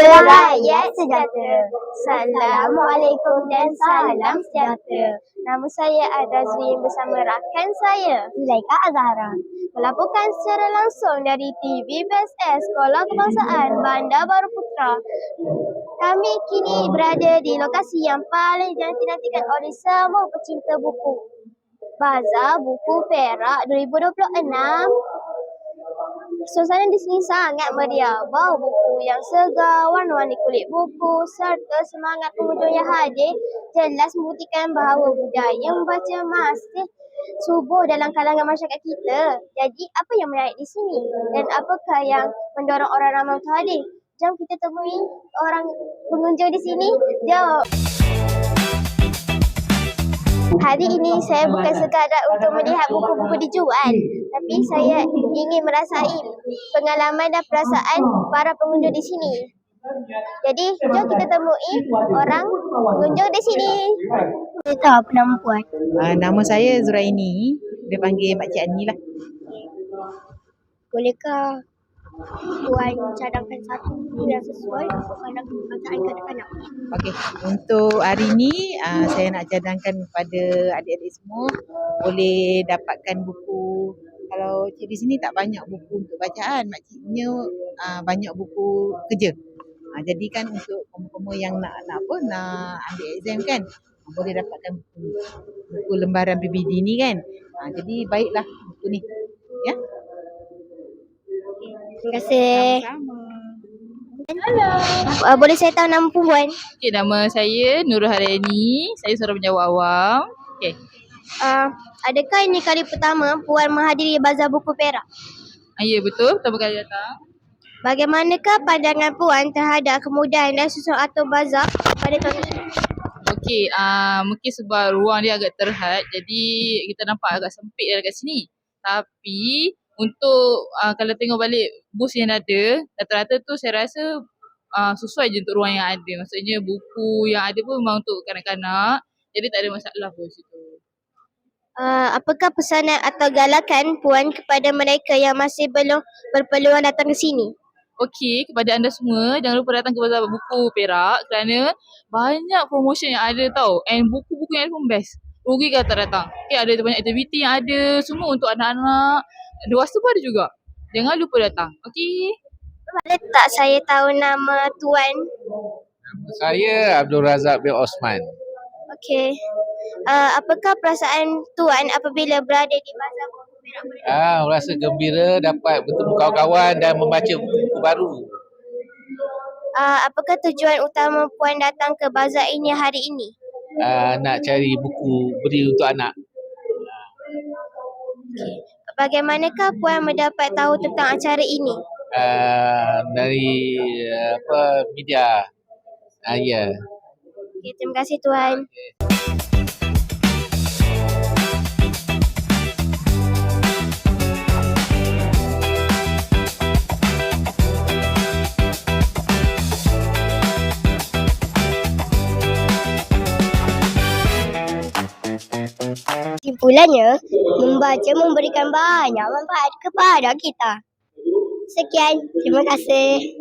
Rakyat sejahtera. Assalamualaikum dan salam sejahtera. Nama saya Adazrin bersama rakan saya Zulaika Azhara. melaporkan secara langsung dari TV PSS Sekolah Kebangsaan Bandar Baru Putra. Kami kini berada di lokasi yang paling dinanti-nantikan oleh semua pecinta buku. Bazar Buku Perak 2026. Suasana di sini sangat meriah. Bau buku yang segar, warna-warni kulit buku serta semangat pengunjung yang hadir jelas membuktikan bahawa budaya membaca masih subur dalam kalangan masyarakat kita. Jadi apa yang menarik di sini dan apakah yang mendorong orang ramai untuk hadir? Jom kita temui orang pengunjung di sini. Jom. Hari ini saya bukan sekadar untuk melihat buku-buku dijual, tapi saya ingin merasai pengalaman dan perasaan para pengunjung di sini. Jadi, jom kita temui orang pengunjung di sini. Saya tahu apa nama puan. Nama saya Zuraini. Dia panggil Makcik Ani lah. Bolehkah puan cadangkan satu buku yang sesuai untuk bacaan kanak-kanak? Okey, untuk hari ni saya nak cadangkan kepada adik-adik semua boleh dapatkan buku. Kalau cik di sini tak banyak buku untuk bacaan, makciknya banyak buku kerja. Jadi kan untuk kamu-kamu yang nak ambil exam kan, boleh dapatkan buku lembaran PBD ni kan. Jadi baiklah buku ni. Ya. Terima kasih. Sama-sama. Boleh saya tahu nama puan? Okay, nama saya Nurul Haryani. Saya seorang penjawat awam. Okay. Adakah ini kali pertama puan menghadiri Bazar Buku Perak? Ya, betul. Pertama kali datang. Bagaimanakah pandangan puan terhadap kemudahan dan susun atur bazar pada tahun ini? Okey, mungkin sebab ruang dia agak terhad, jadi kita nampak agak sempit dekat sini. Tapi untuk kalau tengok balik booth yang ada, rata-rata tu saya rasa sesuai je untuk ruang yang ada. Maksudnya buku yang ada pun memang untuk kanak-kanak, jadi tak ada masalah pun situ. Apakah pesanan atau galakan puan kepada mereka yang masih belum berpeluang datang ke sini? Okey, kepada anda semua, jangan lupa datang ke Bazar Buku Perak kerana banyak promotion yang ada tau. And buku-buku yang ada pun best. Rugi kalau tak datang. Okay, ada banyak aktiviti yang ada, semua untuk anak-anak. Dewasa pun ada juga. Jangan lupa datang. Okey. Boleh tak saya tahu nama tuan? Saya Abdul Razak bin Osman. Okey. Apakah perasaan tuan apabila berada di Bazar Buku Perak? Rasa gembira dapat bertemu kawan-kawan dan membaca buku baru. Apakah tujuan utama puan datang ke bazar ini hari ini? Nak cari buku beri untuk anak. Bagaimanakah puan mendapat tahu tentang acara ini? Dari media. Ya. Okey, terima kasih tuan. Kesimpulannya, membaca memberikan banyak manfaat kepada kita. Sekian, terima kasih.